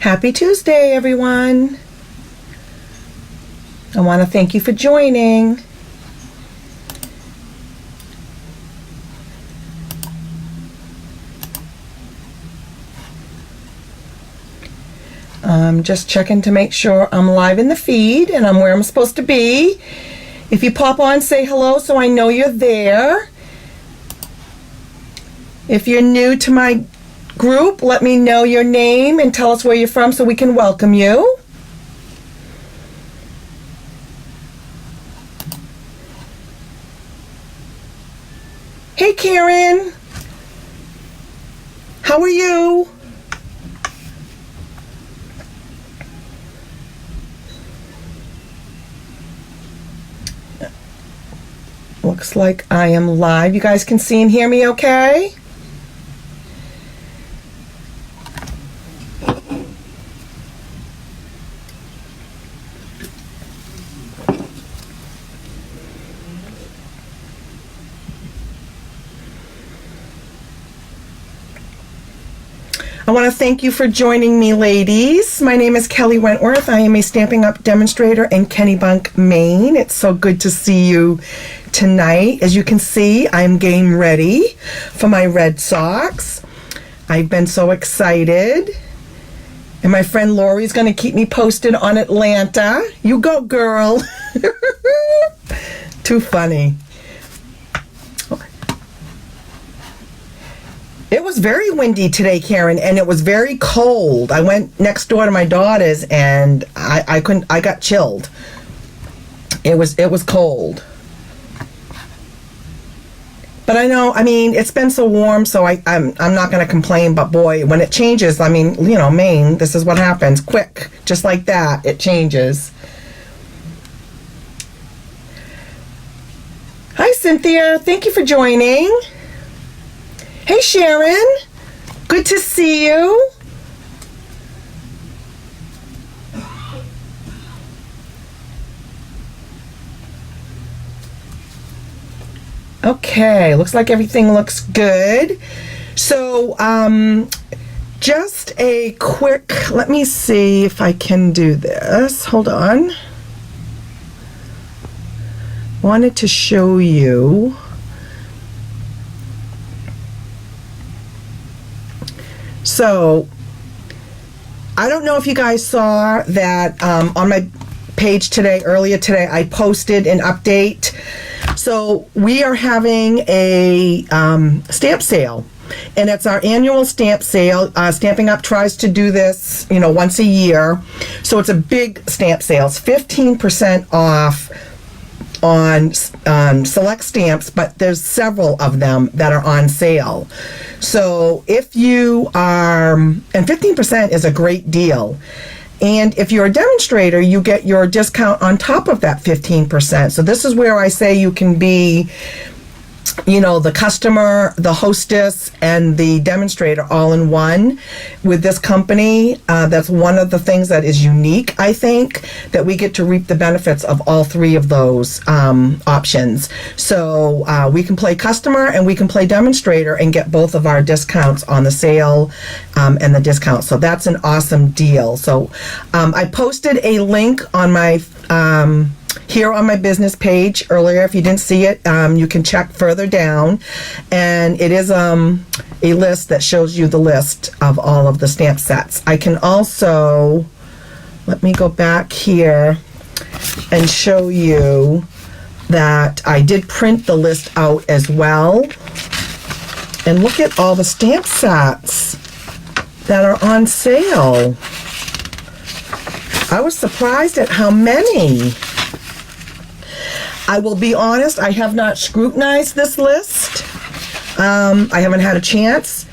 Happy Tuesday, everyone. I want to thank you for joining. I'm just checking to make sure I'm live in the feed and I'm where I'm supposed to be. If you pop on, say hello so I know you're there. If you're new to my group, let me know your name and tell us where you're from so we can welcome you. Hey Karen, how are you? Looks like I am live. You guys can see and hear me okay? I want to thank you for joining me, ladies. My name is Kelly Wentworth. I am a Stampin' Up! Demonstrator in Kennebunk, Maine. It's so good to see you tonight. As you can see, I'm game ready for my Red Sox. I've been so excited. And my friend Lori's going to keep me posted on Atlanta. You go, girl. Too funny. It was very windy today, Karen, and it was very cold. I went next door to my daughter's and I got chilled. It was cold. But it's been so warm, so I'm not going to complain, but boy, when it changes, Maine, this is what happens. Quick, just like that, it changes. Hi, Cynthia. Thank you for joining. Hey, Sharon. Good to see you. Okay, looks like everything looks good. So, just a quick, let me see if I can do this. Hold on. Wanted to show you. So, I don't know if you guys saw that on my page earlier today, I posted an update. So, we are having a stamp sale, and it's our annual stamp sale. Stampin' Up! Tries to do this, once a year. So, it's a big stamp sale. It's 15% off on select stamps, but there's several of them that are on sale. So if you are, and 15% is a great deal. And if you're a demonstrator, you get your discount on top of that 15%. So this is where I say you can be, the customer, the hostess, and the demonstrator all in one with this company. That's one of the things that is unique, I think, that we get to reap the benefits of all three of those options. So we can play customer and we can play demonstrator and get both of our discounts on the sale and the discount. So that's an awesome deal. So I posted a link on my here on my business page earlier. If you didn't see it, you can check further down, and it is a list that shows you the list of all of the stamp sets. I can also, let me go back here and show you that I did print the list out as well. And look at all the stamp sets that are on sale. I was surprised at how many. I will be honest, I have not scrutinized this list. I haven't had a chance,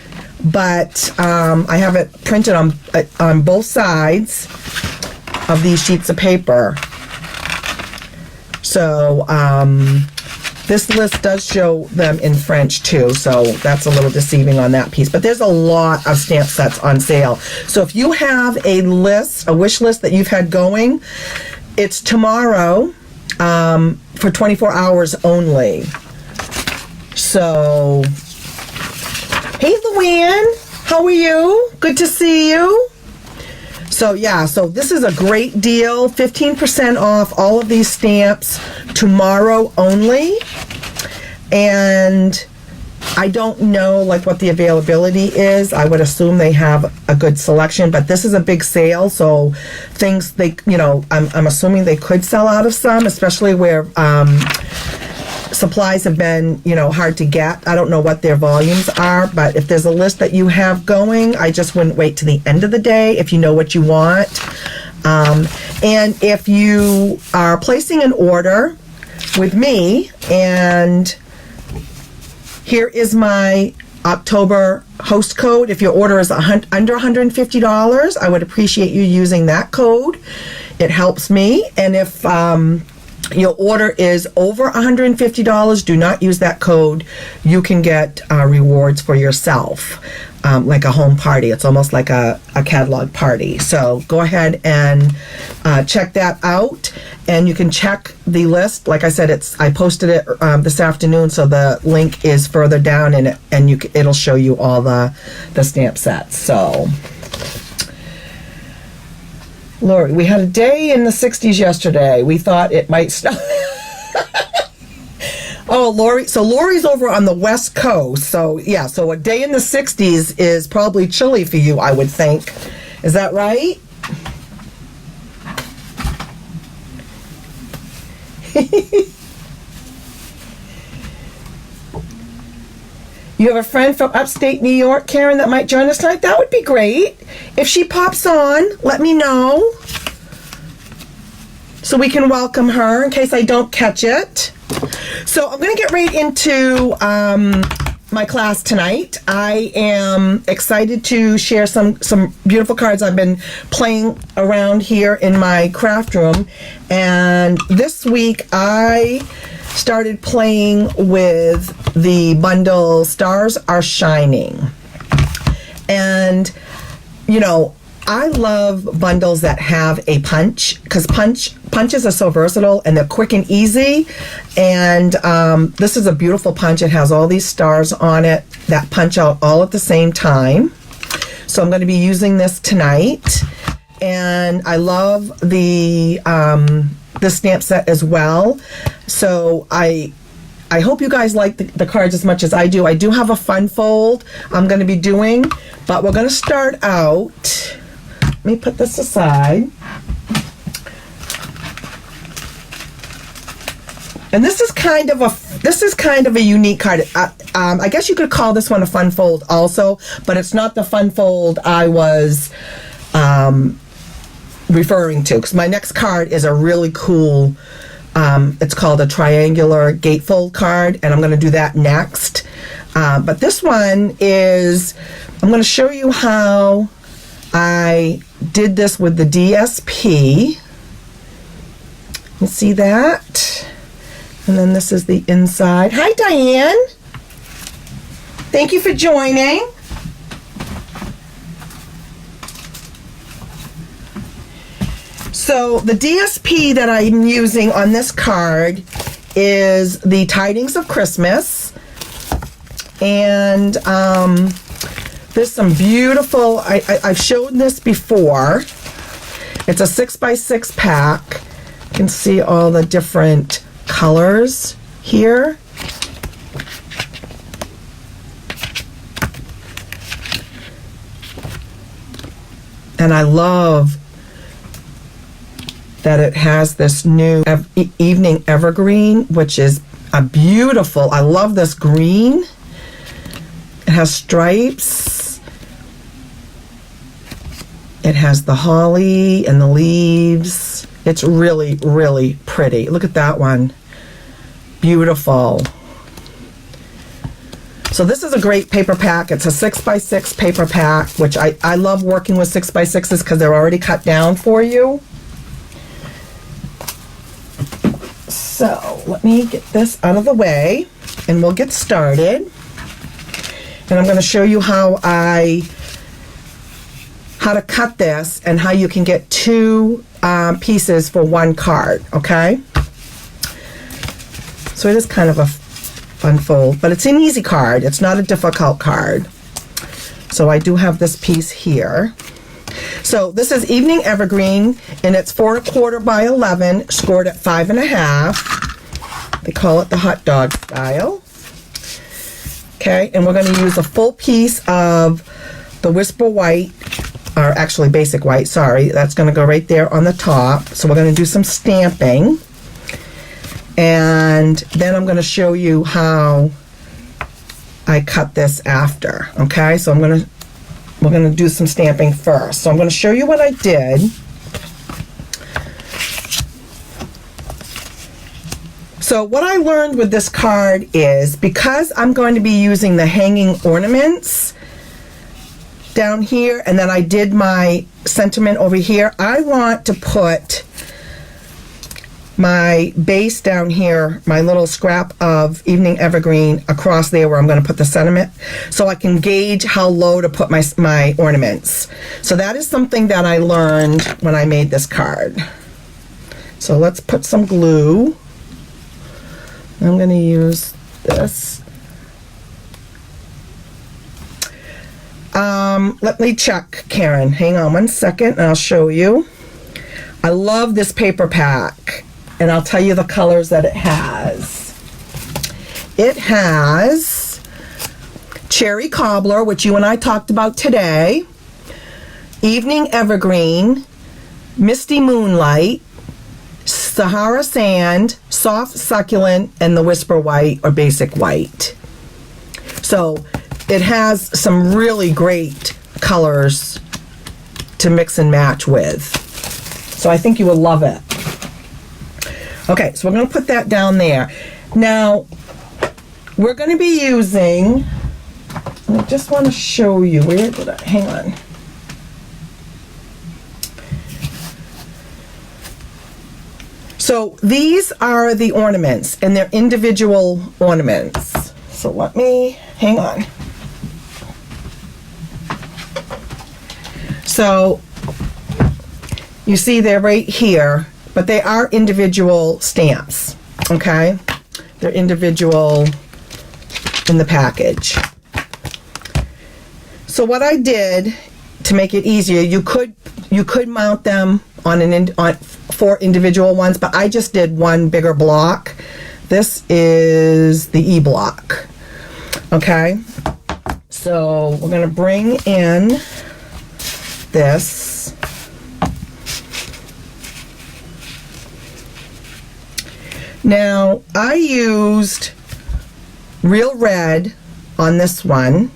but I have it printed on both sides of these sheets of paper. So this list does show them in French too, so that's a little deceiving on that piece. But there's a lot of stamp sets on sale. So if you have a wish list that you've had going, it's tomorrow. For 24 hours only. So, hey Luann, how are you? Good to see you. So yeah, so this is a great deal. 15% off all of these stamps tomorrow only. And I don't know like what the availability is. I would assume they have a good selection, but this is a big sale, so things they, you know, I'm assuming they could sell out of some, especially where supplies have been, you know, hard to get. I don't know what their volumes are, but if there's a list that you have going, I just wouldn't wait to the end of the day if you know what you want. And if you are placing an order with me, and here is my October host code. If your order is under $150, I would appreciate you using that code. It helps me. And if your order is over $150, do not use that code. You can get rewards for yourself, like a home party. It's almost like a catalog party. So go ahead and check that out. And you can check the list. Like I said, I posted it this afternoon, so the link is further down, and it'll show you all the stamp sets. So, Lori, we had a day in the 60s yesterday. We thought it might stop. Oh, Lori. So Lori's over on the West Coast. So yeah, so a day in the 60s is probably chilly for you, I would think. Is that right? You have a friend from upstate New York, Karen, that might join us tonight? That would be great. If she pops on, let me know so we can welcome her in case I don't catch it. So I'm going to get right into my class tonight. I am excited to share some beautiful cards I've been playing around here in my craft room. And this week I started playing with the bundle Stars Are Shining. And, you know, I love bundles that have a punch, because punches are so versatile and they're quick and easy. And this is a beautiful punch. It has all these stars on it that punch out all at the same time. So I'm going to be using this tonight. And I love the stamp set as well. So I hope you guys like the cards as much as I do. I do have a fun fold I'm going to be doing, but we're going to start out. Let me put this aside. And this is kind of a unique card. I guess you could call this one a fun fold also, but it's not the fun fold I was referring to, because my next card is a really cool, it's called a triangular gatefold card, and I'm going to do that next. But this one is, I'm going to show you how I did this with the DSP. You see that? And then this is the inside. Hi, Diane. Thank you for joining. So the DSP that I'm using on this card is the Tidings of Christmas. And there's some beautiful, I've shown this before. It's a 6x6 pack. You can see all the different colors here. And I love that it has this new evening evergreen, which is a beautiful, I love this green. It has stripes. It has the holly and the leaves. It's really, really pretty. Look at that one. Beautiful. So this is a great paper pack. It's a 6x6 paper pack, which I love working with 6x6s because they're already cut down for you. So let me get this out of the way and we'll get started. And I'm going to show you how to cut this and how you can get two pieces for one card, okay? So it is kind of a fun fold, but it's an easy card. It's not a difficult card. So I do have this piece here. So this is Evening Evergreen, and it's 4 1/4 by 11, scored at 5 1/2. They call it the hot dog style. Okay, and we're going to use a full piece of the Whisper White, or actually Basic White, sorry. That's going to go right there on the top. So we're going to do some stamping. And then I'm going to show you how I cut this after. Okay, so we're going to do some stamping first. So I'm going to show you what I did. So what I learned with this card is, because I'm going to be using the hanging ornaments down here, and then I did my sentiment over here, I want to put my base down here, my little scrap of Evening Evergreen across there where I'm going to put the sentiment, so I can gauge how low to put my ornaments. So that is something that I learned when I made this card. So let's put some glue. I'm going to use this. Let me check, Karen. Hang on one second and I'll show you. I love this paper pack, and I'll tell you the colors that it has. It has Cherry Cobbler, which you and I talked about today, Evening Evergreen, Misty Moonlight, Sahara Sand, Soft Succulent, and the Whisper White or Basic White. So it has some really great colors to mix and match with. So I think you will love it. Okay, so we're going to put that down there. Now, we're going to be using, I just want to show you, where did I, hang on. So these are the ornaments, and they're individual ornaments. So let me, hang on. So you see they're right here, but they are individual stamps, okay? They're individual in the package. So what I did to make it easier, you could mount them on four individual ones, but I just did one bigger block. This is the E block, okay? So we're gonna bring in this. Now, I used real red on this one.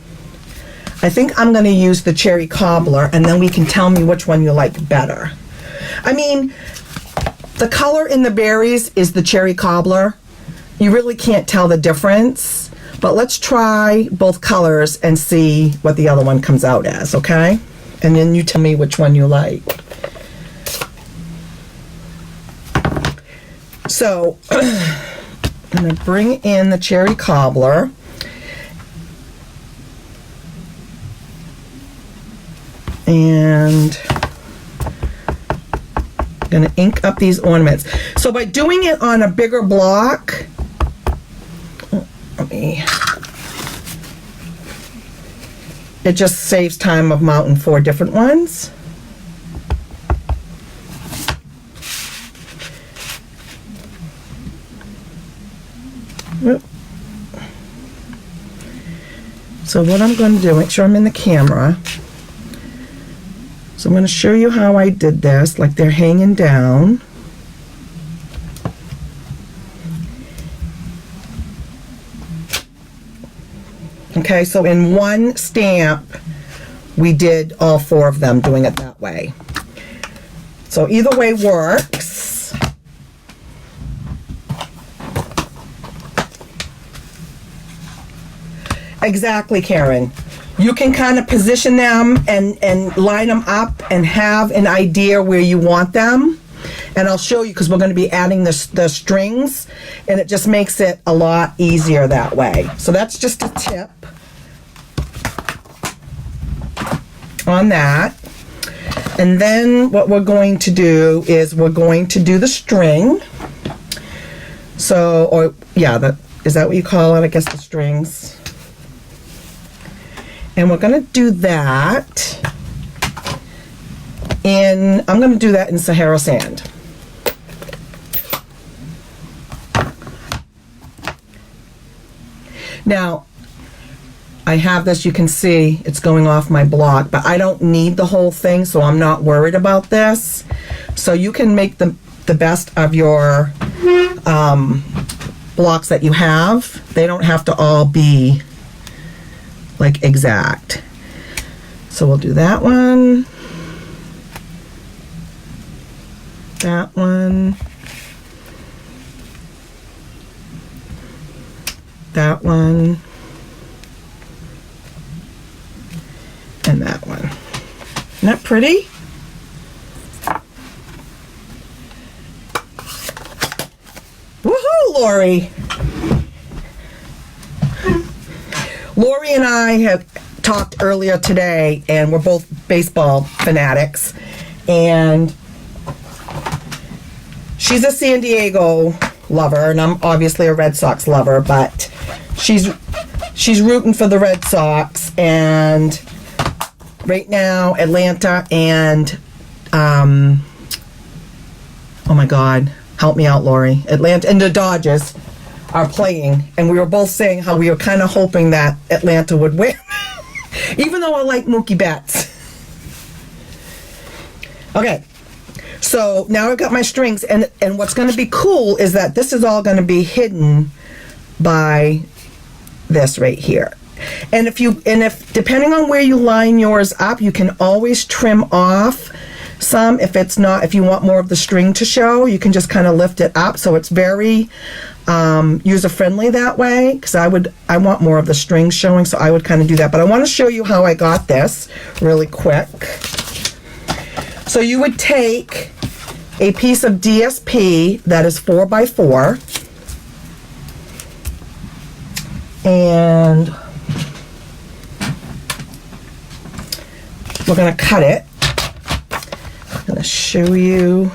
I think I'm going to use the Cherry Cobbler, and then we can tell me which one you like better. I mean, the color in the berries is the Cherry Cobbler. You really can't tell the difference, but let's try both colors and see what the other one comes out as, okay? And then you tell me which one you like. So, I'm going to bring in the Cherry Cobbler. And I'm going to ink up these ornaments. So by doing it on a bigger block, it just saves time of mounting 4 different ones. So what I'm going to do, make sure I'm in the camera. So I'm going to show you how I did this, like they're hanging down. Okay, so in one stamp, we did all 4 of them, doing it that way. So either way works. Exactly, Karen. You can kind of position them and line them up and have an idea where you want them. And I'll show you, because we're going to be adding the strings, and it just makes it a lot easier that way. So that's just a tip on that. And then what we're going to do is we're going to do the string. So, or yeah, is that what you call it? I guess the strings. And we're going to do that. I'm going to do that in Sahara sand. Now, I have this, you can see it's going off my block, but I don't need the whole thing, so I'm not worried about this. So you can make the best of your blocks that you have. They don't have to all be like exact. So we'll do that one, that one, that one, and that one. Isn't that pretty? Woohoo, Lori! Lori and I have talked earlier today, and we're both baseball fanatics, and she's a San Diego lover, and I'm obviously a Red Sox lover, but she's rooting for the Red Sox, and right now Atlanta and oh my God, help me out, Lori. Atlanta and the Dodgers are playing, and we were both saying how we were kind of hoping that Atlanta would win, even though I like Mookie Betts. Okay, so now I've got my strings, and what's going to be cool is that this is all going to be hidden by this right here. And if depending on where you line yours up, you can always trim off some. If you want more of the string to show, you can just kind of lift it up, so it's very user friendly that way, because I want more of the string showing, so I would kind of do that. But I want to show you how I got this really quick. So you would take a piece of DSP that is 4x4, and we're going to cut it. I'm going to show you.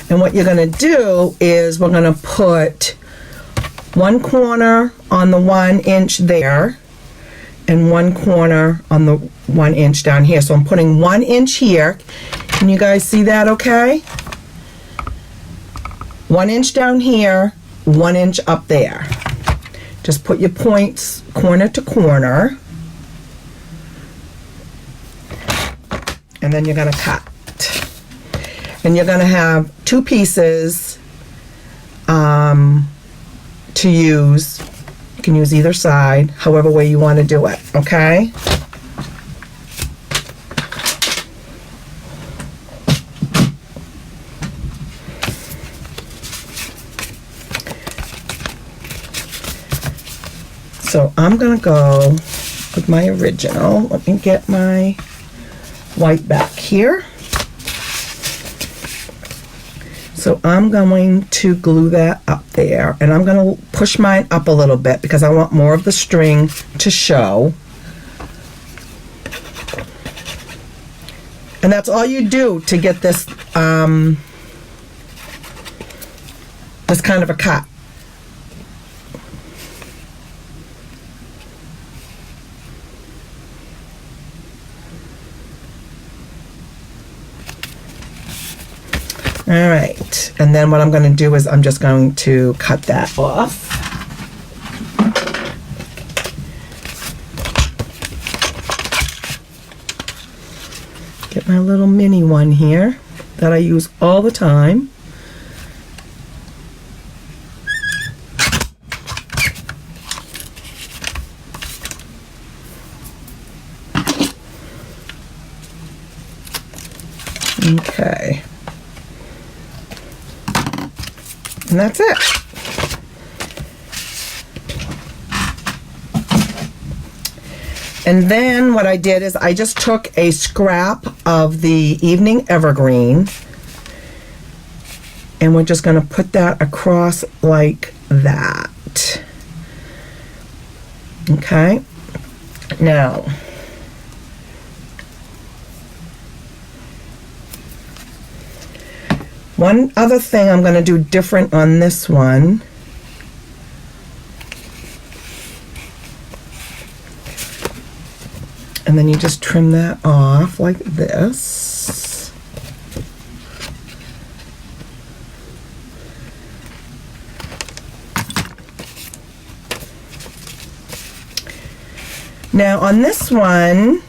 And what you're going to do is we're going to put one corner on the 1 inch there and one corner on the 1 inch down here. So I'm putting 1 inch here. Can you guys see that okay? 1 inch down here, 1 inch up there. Just put your points corner to corner. And then you're going to cut. And you're going to have two pieces to use. You can use either side, however way you want to do it, okay? So I'm going to go with my original. Let me get my white back here. So I'm going to glue that up there, and I'm going to push mine up a little bit because I want more of the string to show. And that's all you do to get this this kind of a cut. All right, and then what I'm going to do is I'm just going to cut that off. Get my little mini one here that I use all the time. Okay. And that's it. And then what I did is I just took a scrap of the Evening Evergreen, and we're just going to put that across like that. Okay. Now, one other thing I'm going to do different on this one and then you just trim that off like this. Now on this one,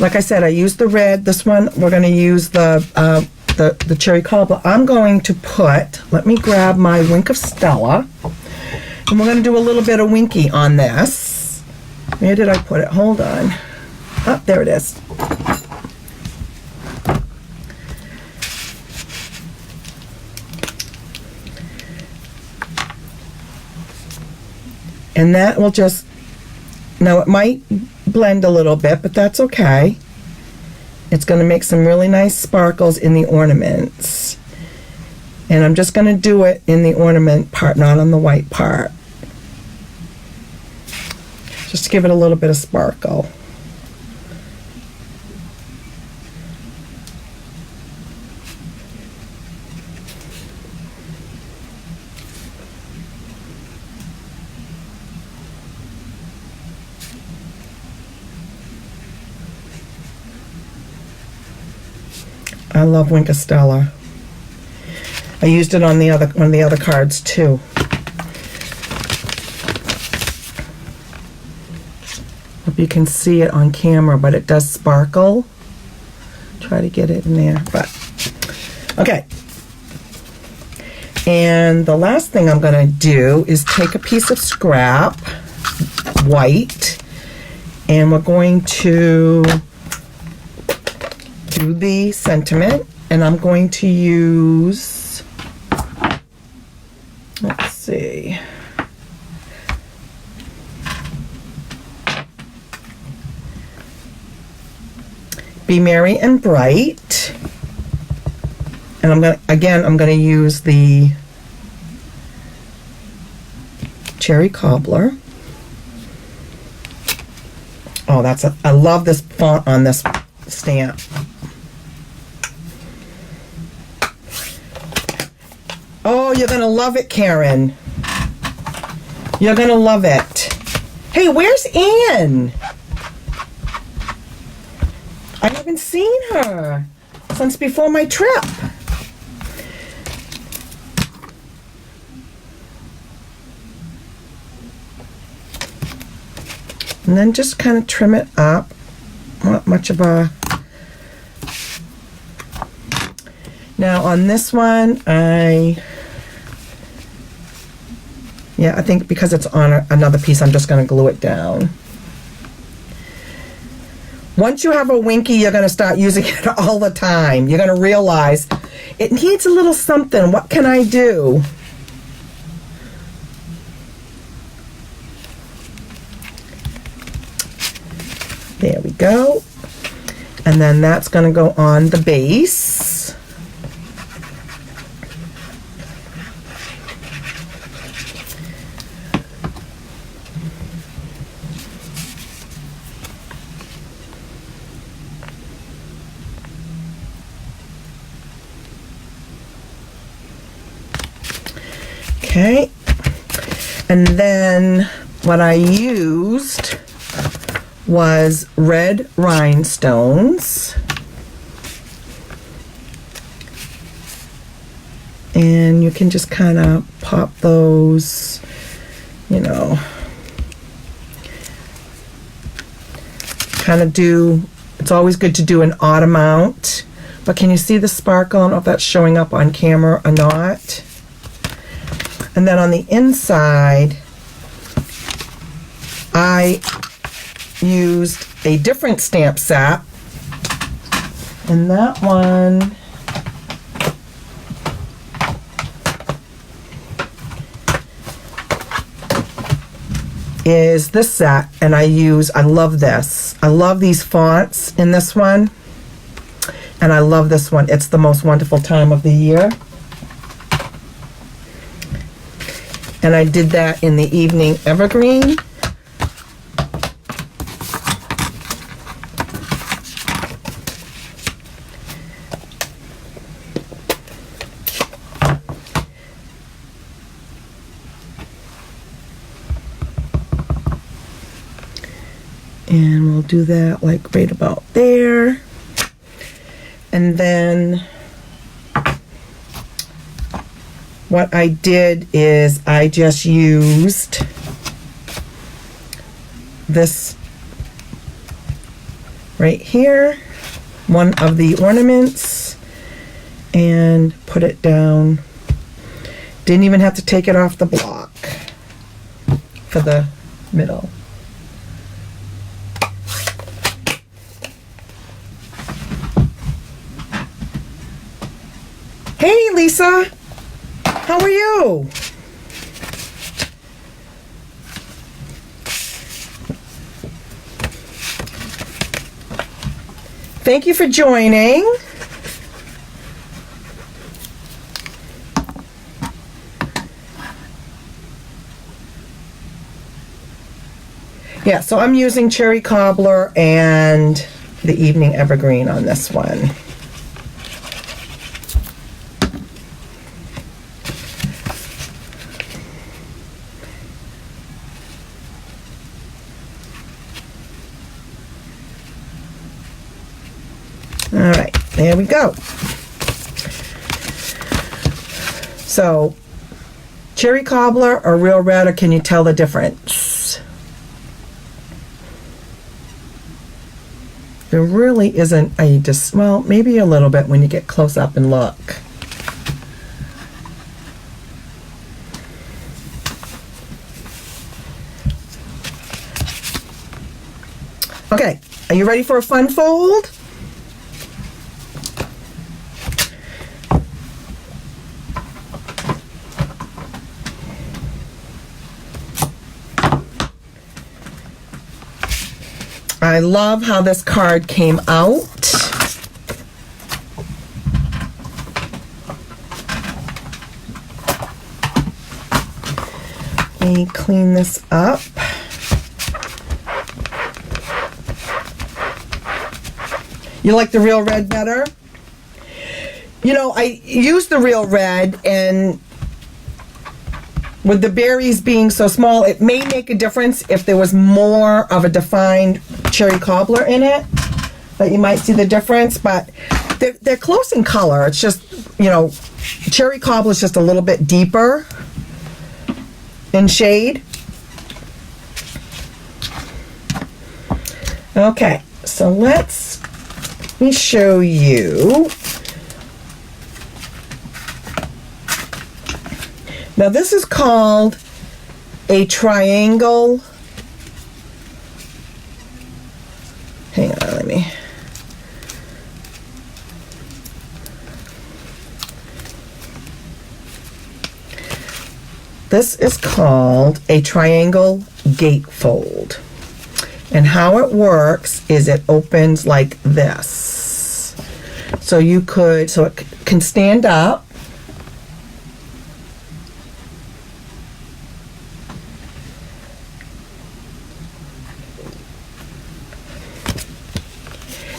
like I said, I used the red. This one, we're going to use the cherry cobbler. I'm going to put, let me grab my Wink of Stella, and we're going to do a little bit of Winky on this. Where did I put it? Hold on. Oh, there it is. And that will just, now it might blend a little bit, but that's okay. It's going to make some really nice sparkles in the ornaments. And I'm just going to do it in the ornament part, not on the white part. Just to give it a little bit of sparkle. I love Wink of Stella. I used it on one of the other cards too. Hope you can see it on camera, but it does sparkle. Try to get it in there, but okay. And the last thing I'm going to do is take a piece of scrap, white, and we're going to do the sentiment, and I'm going to use, let's see, Be Merry and Bright, and I'm going to use the cherry cobbler. Oh, I love this font on this stamp. Oh, you're going to love it, Karen. You're going to love it. Hey, where's Anne? I haven't seen her since before my trip. And then just kind of trim it up. Not much of a... Now on this one, I think because it's on another piece, I'm just going to glue it down. Once you have a Winky, you're going to start using it all the time. You're going to realize it needs a little something. What can I do? There we go. And then that's going to go on the base. Okay, and then what I used was red rhinestones, and you can just kind of pop those, you know, kind of do, it's always good to do an odd amount, but can you see the sparkle? I don't know if that's showing up on camera or not. And then on the inside, I used a different stamp set, and that one is this set, and I love this. I love these fonts in this one, and I love this one. It's the most wonderful time of the year. And I did that in the evening evergreen. And we'll do that like right about there. And then what I did is I just used this right here, one of the ornaments, and put it down. Didn't even have to take it off the block for the middle. Hey Lisa, how are you? Thank you for joining. Yeah, so I'm using Cherry Cobbler and the Evening Evergreen on this one. All right, there we go. So, Cherry Cobbler or Real Red, or can you tell the difference? There really isn't a well, maybe a little bit when you get close up and look. Okay, are you ready for a fun fold? I love how this card came out. Let me clean this up. You like the Real Red better? You know, I use the Real Red, and with the berries being so small, it may make a difference if there was more of a defined Cherry Cobbler in it, that you might see the difference, but they're close in color. It's just, you know, Cherry Cobbler is just a little bit deeper in shade. Okay, so let me show you. Now this is called a triangle. Hang on, let me. This is called a triangle gatefold. And how it works is it opens like this. So you could, so it can stand up.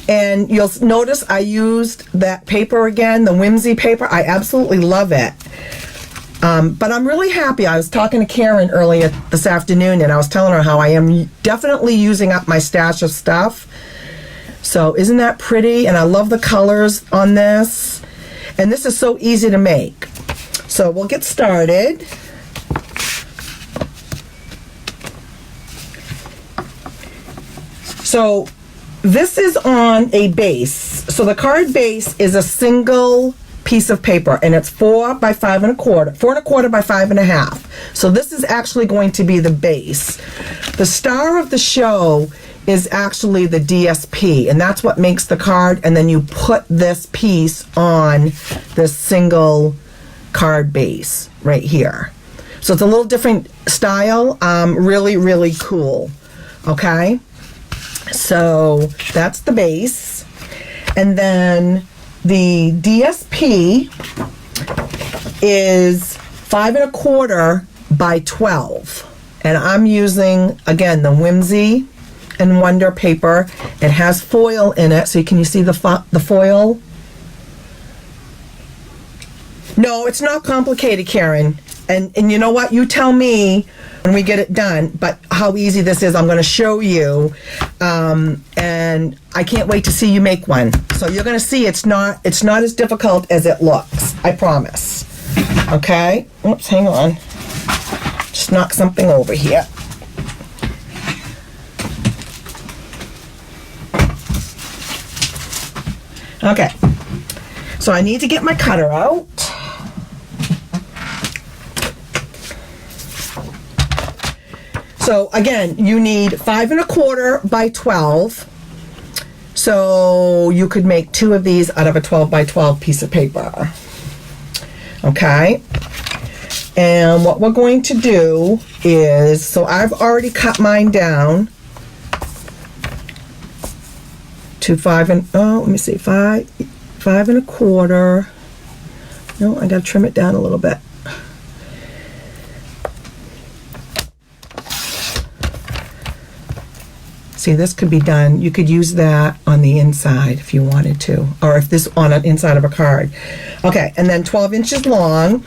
And you'll notice I used that paper again, the Whimsy paper. I absolutely love it. But I'm really happy. I was talking to Karen earlier this afternoon, and I was telling her how I am definitely using up my stash of stuff. So isn't that pretty? And I love the colors on this. And this is so easy to make. So we'll get started. So this is on a base. So the card base is a single piece of paper, and it's 4 by 5 1/4, 4 1/4 by 5 1/2. So this is actually going to be the base. The star of the show is actually the DSP, and that's what makes the card, and then you put this piece on this single card base right here. So it's a little different style, really, really cool. Okay, so that's the base, and then the DSP is 5 1/4 by 12, and I'm using again the Whimsy and Wonder paper. It has foil in it, so can you see the foil? No, it's not complicated, Karen. And you know what? You tell me when we get it done, but how easy this is, I'm going to show you. And I can't wait to see you make one. So you're going to see it's not as difficult as it looks. I promise. Okay? Oops, hang on. Just knock something over here. Okay, so I need to get my cutter out. So again, you need 5 1/4 by 12. So you could make 2 of these out of a 12 by 12 piece of paper. Okay. And what we're going to do is, so I've already cut mine down to 5 1/4. No, I gotta trim it down a little bit. See, this could be done. You could use that on the inside if you wanted to, or if this on an inside of a card. Okay, and then 12 inches long,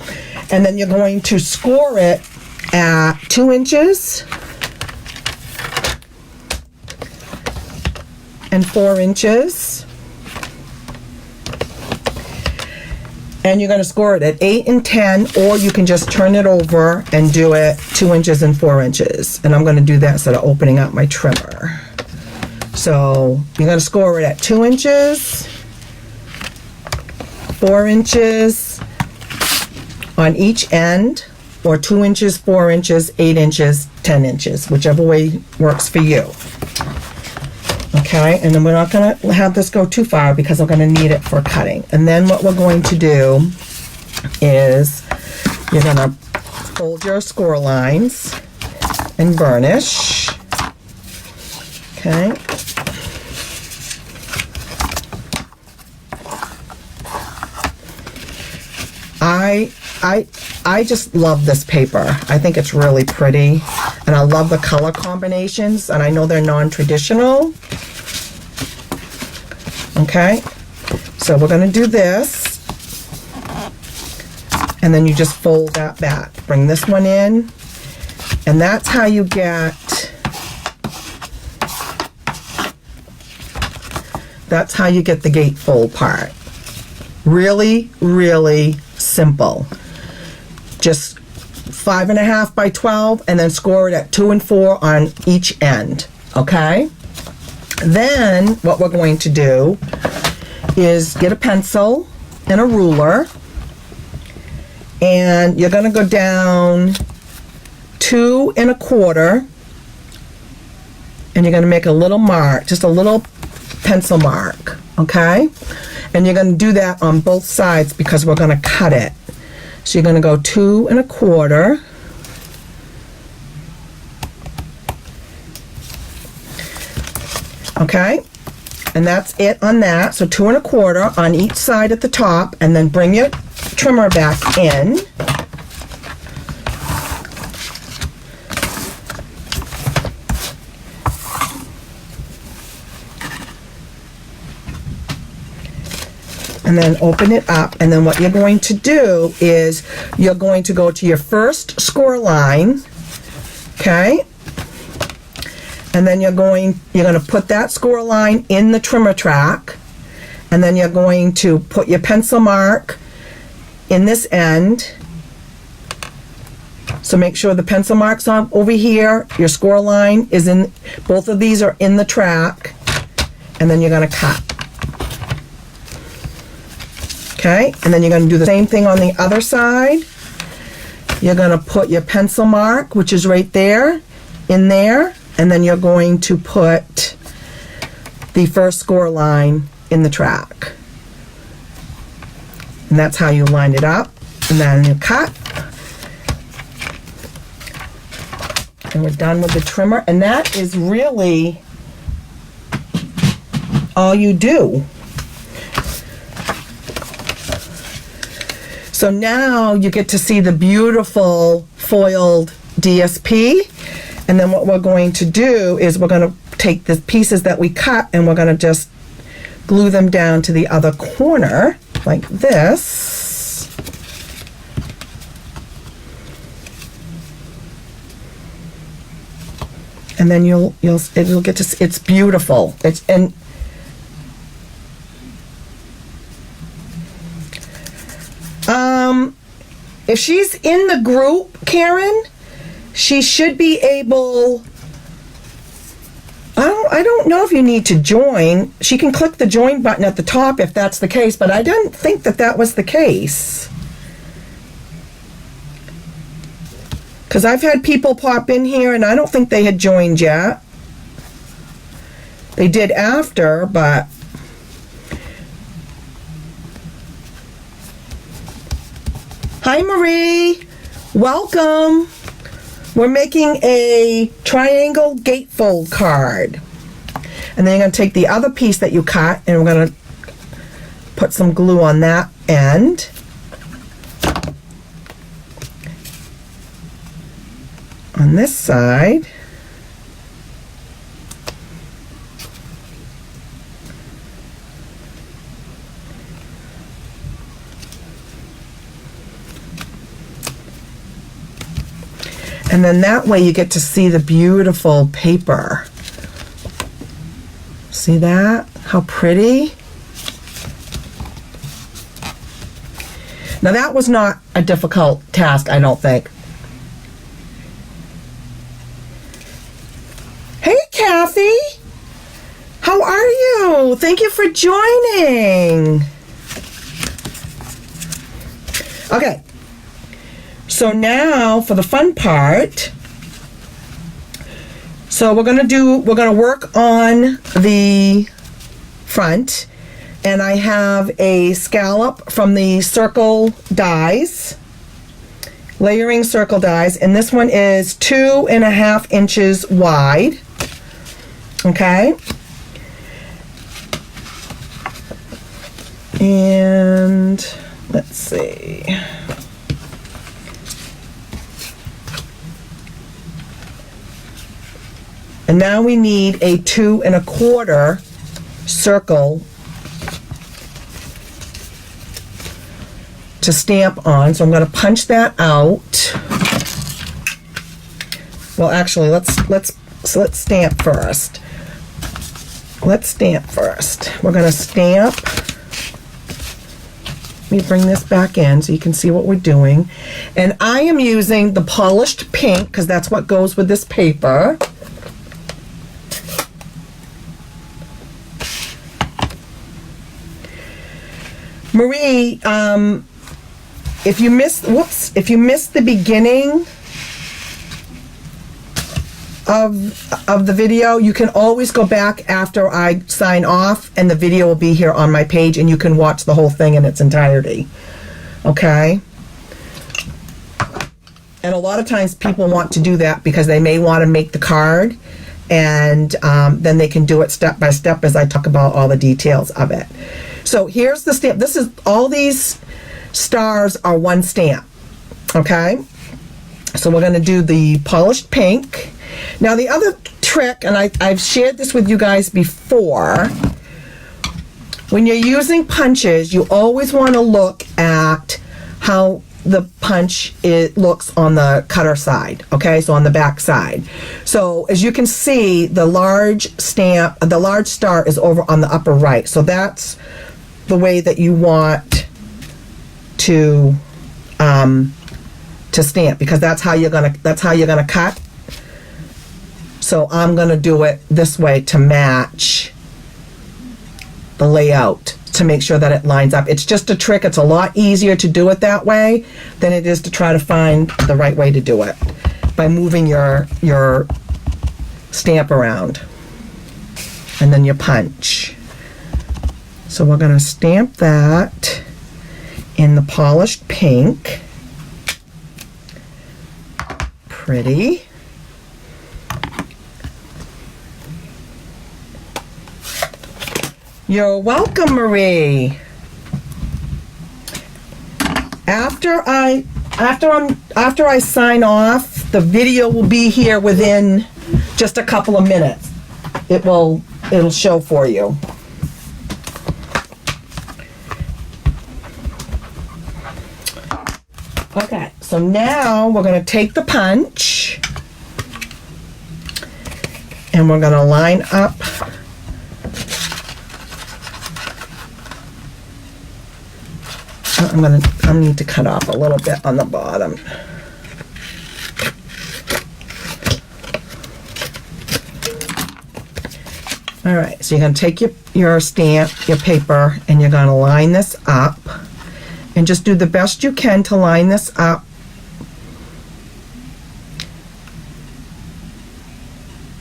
and then you're going to score it at 2 inches and 4 inches. And you're going to score it at 8 and 10, or you can just turn it over and do it 2 inches and 4 inches. And I'm going to do that instead of opening up my trimmer. So you're going to score it at 2 inches, 4 inches on each end, or 2 inches, 4 inches, 8 inches, 10 inches, whichever way works for you. Okay, and then we're not going to have this go too far because we're going to need it for cutting. And then what we're going to do is you're going to fold your score lines and burnish. Okay. I just love this paper. I think it's really pretty, and I love the color combinations, and I know they're non-traditional. Okay, so we're going to do this, and then you just fold that back. Bring this one in, and that's how you get, the gatefold part. Really, really simple. Just 5 1/2 by 12, and then score it at 2 and 4 on each end. Okay? Then what we're going to do is get a pencil and a ruler, and you're going to go down 2 1/4, and you're going to make a little mark, just a little pencil mark. Okay? And you're going to do that on both sides because we're going to cut it. So you're going to go 2 1/4. Okay, and that's it on that. So 2 1/4 on each side at the top, and then bring your trimmer back in. And then open it up, and then what you're going to do is you're going to go to your first score line, okay? And then you're going to put that score line in the trimmer track, and then you're going to put your pencil mark in this end. So make sure the pencil mark's on over here, your score line is in, both of these are in the track, and then you're going to cut. Okay, and then you're going to do the same thing on the other side. You're going to put your pencil mark, which is right there, in there, and then you're going to put the first score line in the track. And that's how you line it up. And then you cut. And we're done with the trimmer. And that is really all you do. So now you get to see the beautiful foiled DSP, and then what we're going to do is we're going to take the pieces that we cut and we're going to just glue them down to the other corner like this. And then it'll get to, it's beautiful. If she's in the group, Karen, she should be able, I I don't know if you need to join. She can click the join button at the top if that's the case, but I didn't think that that was the case. Because I've had people pop in here and I don't think they had joined yet. They did after, but... Hi, Marie. Welcome. We're making a triangle gatefold card. And then you're going to take the other piece that you cut and we're going to put some glue on that end. On this side. And then that way you get to see the beautiful paper. See that? How pretty? Now that was not a difficult task, I don't think. Hey, Kathy. How are you? Thank you for joining. Okay. So now for the fun part. So we're gonna work on the front, and I have a scallop from the circle dies, layering circle dies, and this one is 2.5 inches wide. Okay. And let's see. And now we need a 2.25 circle to stamp on. So I'm going to punch that out. Well, actually, let's stamp first. Let's stamp first. We're going to stamp. Let me bring this back in so you can see what we're doing. And I am using the polished pink because that's what goes with this paper. Marie, if you missed the beginning of the video, you can always go back after I sign off and the video will be here on my page and you can watch the whole thing in its entirety. Okay? And a lot of times people want to do that because they may want to make the card, and then they can do it step by step as I talk about all the details of it. So here's the stamp. This is, all these stars are one stamp. Okay? So we're going to do the polished pink. Now the other trick, and I've shared this with you guys before, when you're using punches, you always want to look at how the punch looks on the cutter side, okay, so on the back side. So as you can see, the large star is over on the upper right. So that's the way that you want to stamp, because that's how you're gonna cut. So I'm gonna do it this way to match the layout, to make sure that it lines up. It's just a trick. It's a lot easier to do it that way than it is to try to find the right way to do it by moving your stamp around, and then you punch. So we're going to stamp that in the polished pink. Pretty. You're welcome, Marie. After I sign off, the video will be here within just a couple of minutes. It'll show for you. Okay, so now we're going to take the punch and we're going to line up I need to cut off a little bit on the bottom. All right, so you're going to take your stamp, your paper, and you're going to line this up. And just do the best you can to line this up.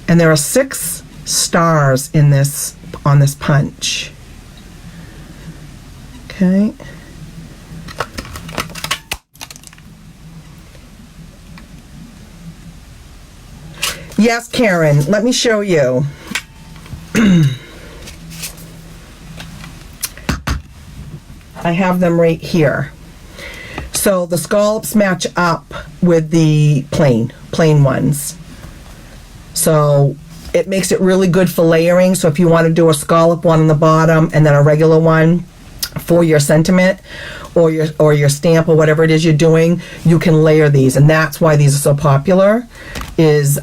And there are 6 stars in this, on this punch. Okay. Yes, Karen, let me show you. I have them right here. So the scallops match up with the plain ones. So it makes it really good for layering. So if you want to do a scallop one on the bottom and then a regular one for your sentiment or your stamp or whatever it is you're doing, you can layer these. And that's why these are so popular, is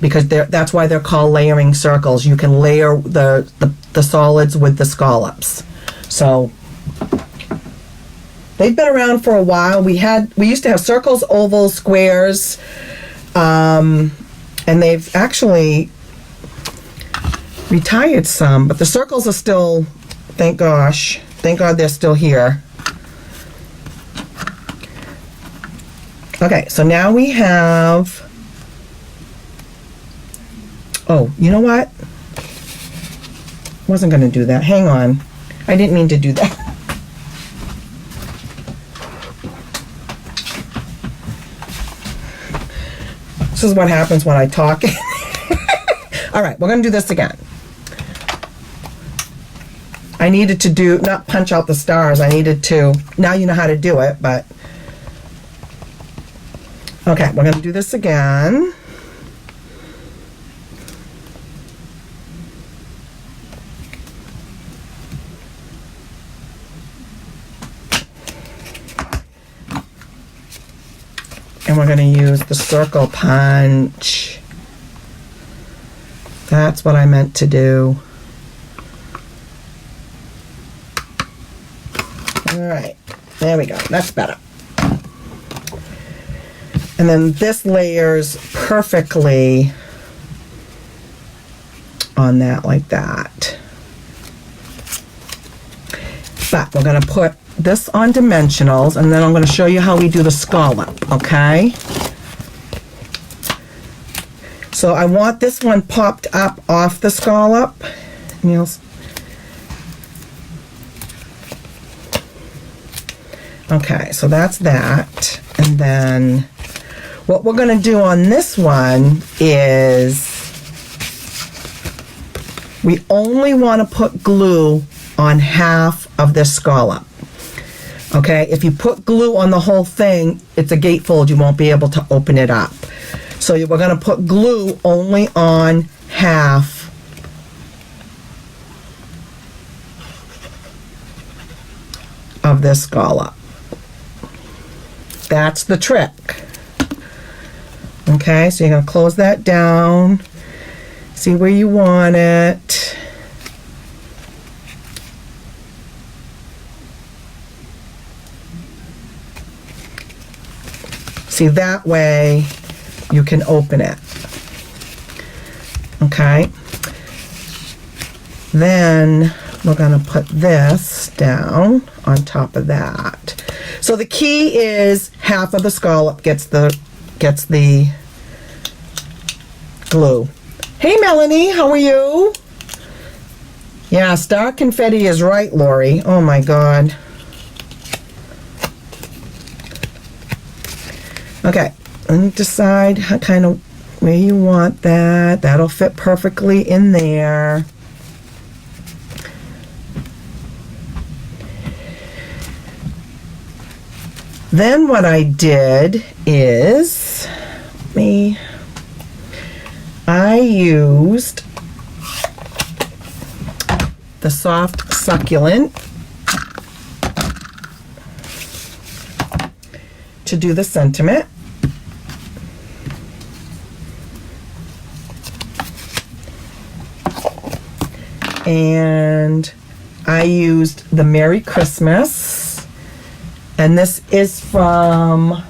because that's why they're called layering circles. You can layer the solids with the scallops. So they've been around for a while. We used to have circles, ovals, squares, and they've actually retired some, but the circles are still, thank God they're still here. Okay, so now we have, oh, you know what? Wasn't going to do that. Hang on. I didn't mean to do that. This is what happens when I talk. All right, we're going to do this again. I needed to not punch out the stars. I needed to, now you know how to do it, but. Okay, we're going to do this again. And we're going to use the circle punch. That's what I meant to do. All right, there we go. That's better. And then this layers perfectly on that, like that. But we're going to put this on dimensionals, and then I'm going to show you how we do the scallop, okay? So I want this one popped up off the scallop. Okay, so that's that. And then what we're going to do on this one is we only want to put glue on half of this scallop. Okay, if you put glue on the whole thing, it's a gatefold. You won't be able to open it up. So we're going to put glue only on half of this scallop. That's the trick. Okay, so you're going to close that down, see where you want it. See, that way you can open it. Okay, then we're going to put this down on top of that. So the key is half of the scallop gets the glue. Hey Melanie, how are you? Yeah, star confetti is right, Lori. Oh my God. Okay, let me decide how kind of where you want that. That'll fit perfectly in there. Then what I did is I used the soft succulent to do the sentiment. And I used the Merry Christmas, and this is from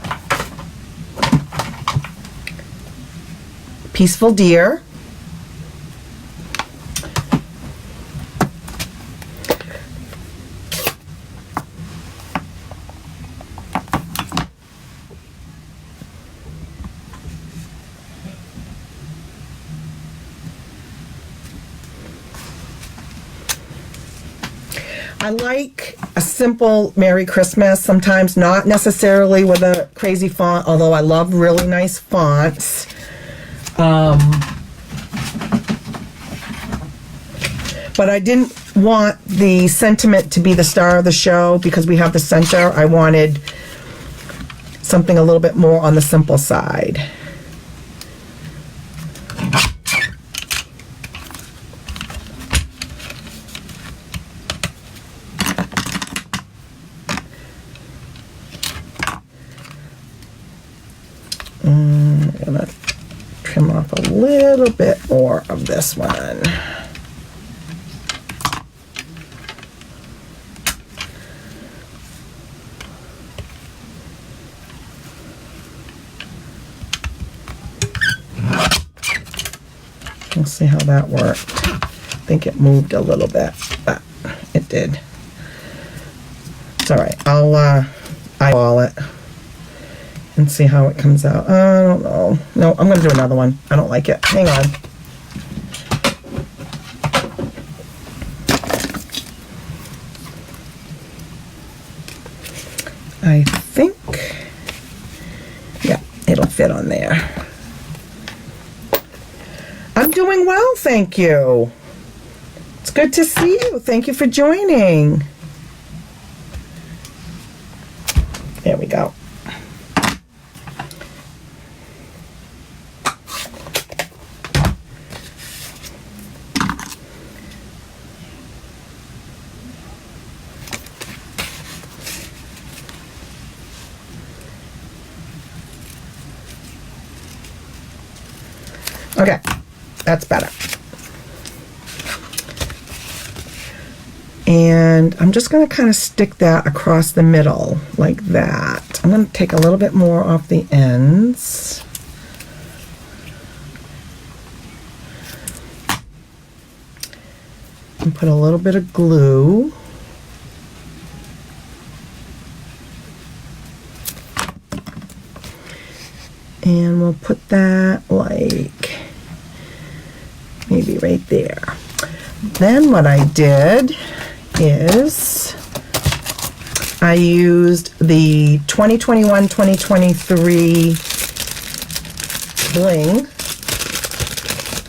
Peaceful Deer. I like a simple Merry Christmas, sometimes not necessarily with a crazy font, although I love really nice fonts. But I didn't want the sentiment to be the star of the show because we have the center. I wanted something a little bit more on the simple side. I'm gonna trim off a little bit more of this one. We'll see how that worked. I think it moved a little bit, but it did. It's all right. I'll eyeball it and see how it comes out. I don't know. No, I'm going to do another one. I don't like it. Hang on. I think, yeah, it'll fit on there. I'm doing well, thank you. It's good to see you. Thank you for joining. There we go. Okay. That's better. And I'm just going to kind of stick that across the middle like that. I'm going to take a little bit more off the ends. And put a little bit of glue. And we'll put that like maybe right there. Then what I did is I used the 2021-2023 bling,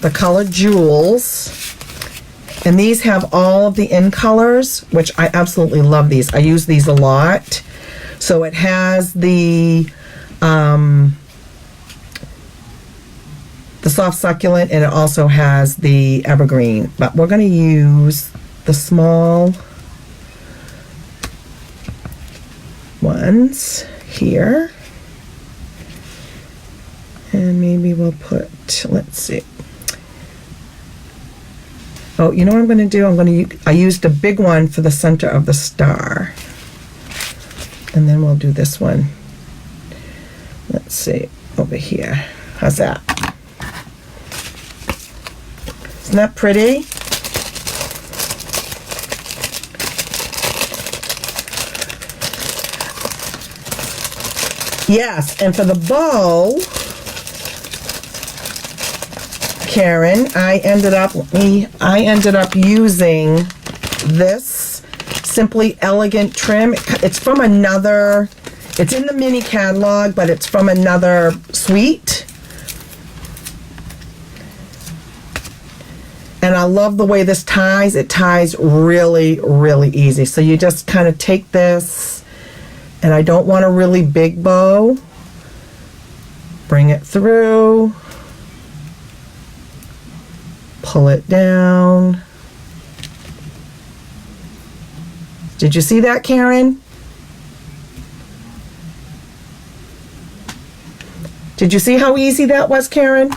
the color Jewels, and these have all of the in colors, which I absolutely love these. I use these a lot. So it has the soft succulent, and it also has the evergreen, but we're going to use the small ones here, and maybe we'll put, let's see, oh, you know what I'm going to do? I used a big one for the center of the star, and then we'll do this one, let's see, over here. How's that? Isn't that pretty? Yes, and for the bow, Karen, I ended up using this Simply Elegant trim. It's from another, it's in the mini catalog, but it's from another suite. And I love the way this ties. It ties really, really easy. So you just kind of take this, and I don't want a really big bow. Bring it through. Pull it down. Did you see that, Karen? Did you see how easy that was, Karen?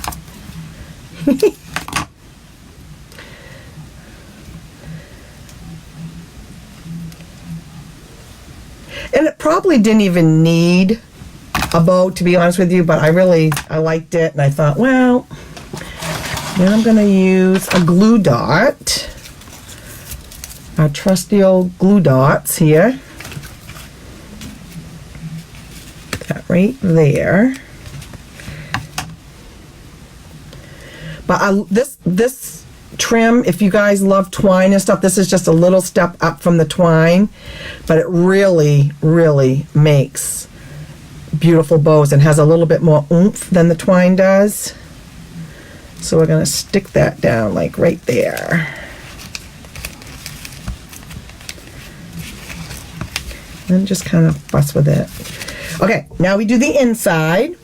And it probably didn't even need a bow, to be honest with you, but I liked it, and I thought, well, then I'm going to use a glue dot. Our trusty old glue dots here. That right there. But this trim. If you guys love twine and stuff, this is just a little step up from the twine, but it really, really makes beautiful bows and has a little bit more oomph than the twine does. So we're going to stick that down like right there. And just kind of fuss with it. Okay, now we do the inside.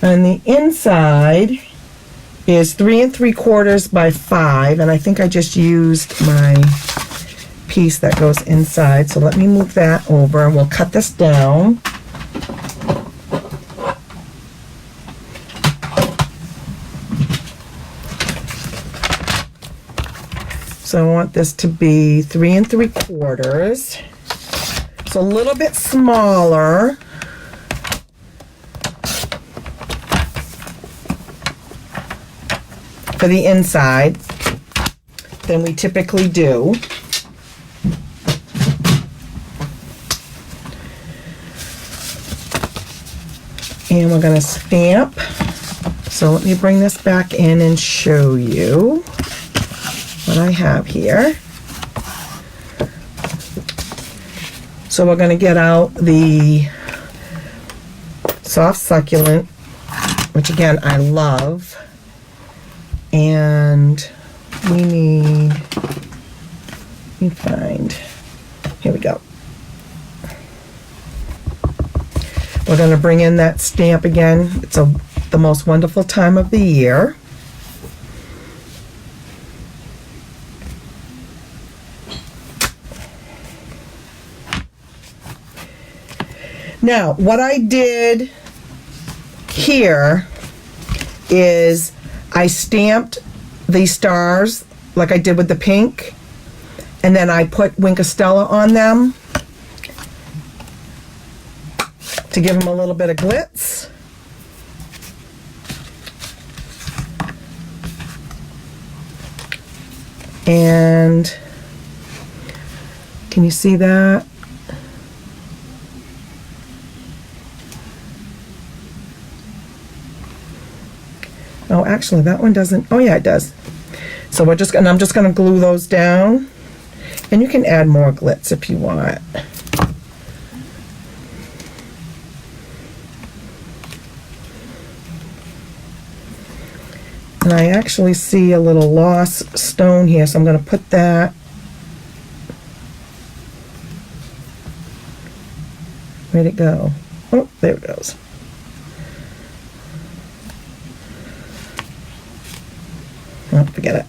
And the inside is 3 3/4 by 5, and I think I just used my piece that goes inside. So let me move that over, and we'll cut this down. So I want this to be 3 3/4. It's a little bit smaller. For the inside than we typically do. And we're going to stamp. So let me bring this back in and show you what I have here. So we're going to get out the soft succulent, which again I love. And we need, let me find, here we go. We're going to bring in that stamp again. It's the most wonderful time of the year. Now, what I did here is I stamped these stars like I did with the pink, and then I put Wink of Stella on them to give them a little bit of glitz. And can you see that? Oh, actually, that one doesn't. Oh, yeah, it does. So I'm just going to glue those down, and you can add more glitz if you want. And I actually see a little lost stone here, so I'm going to put that. Where'd it go? Oh, there it goes. Oh, forget it.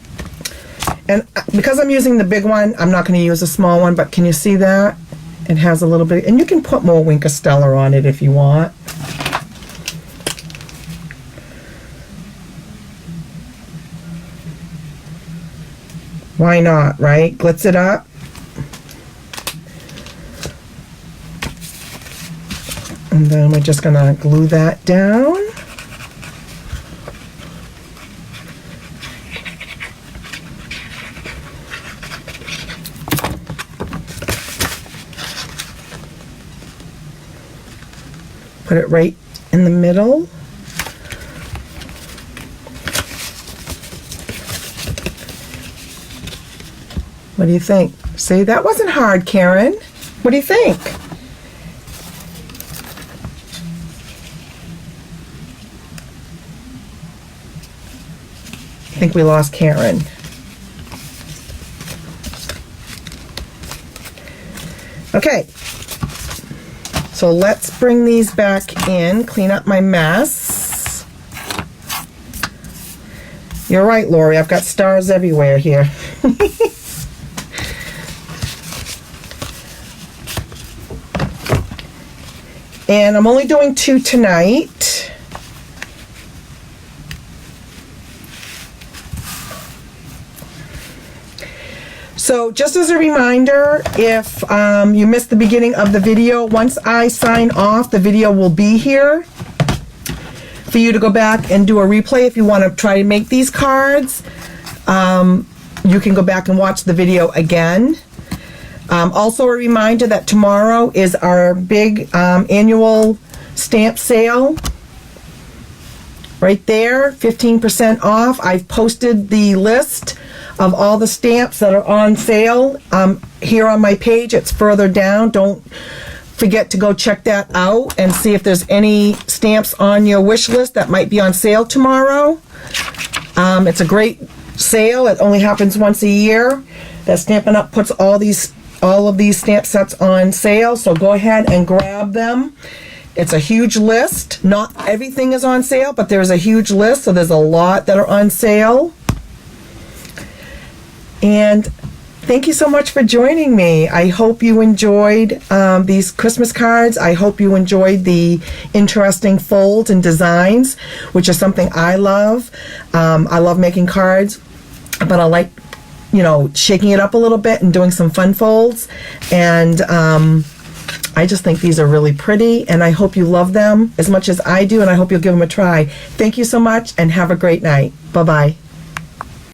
And because I'm using the big one, I'm not going to use a small one, but can you see that? It has a little bit, and you can put more Wink of Stella on it if you want. Why not, right? Glitz it up. And then we're just going to glue that down. Put it right in the middle. What do you think? See, that wasn't hard, Karen. What do you think? I think we lost Karen. Okay. So let's bring these back in, clean up my mess. You're right, Lori, I've got stars everywhere here. And I'm only doing 2 tonight. So just as a reminder, if you missed the beginning of the video, once I sign off, the video will be here for you to go back and do a replay. If you want to try to make these cards, you can go back and watch the video again. Also a reminder that tomorrow is our big annual stamp sale. Right there, 15% off. I've posted the list of all the stamps that are on sale here on my page. It's further down. Don't forget to go check that out and see if there's any stamps on your wish list that might be on sale tomorrow. It's a great sale. It only happens once a year. That Stampin' Up! Puts all of these stamp sets on sale, so go ahead and grab them. It's a huge list. Not everything is on sale, but there's a huge list, so there's a lot that are on sale. And thank you so much for joining me. I hope you enjoyed these Christmas cards. I hope you enjoyed the interesting folds and designs, which is something I love. I love making cards, but I like, shaking it up a little bit and doing some fun folds. And I just think these are really pretty, and I hope you love them as much as I do, and I hope you'll give them a try. Thank you so much, and have a great night. Bye-bye.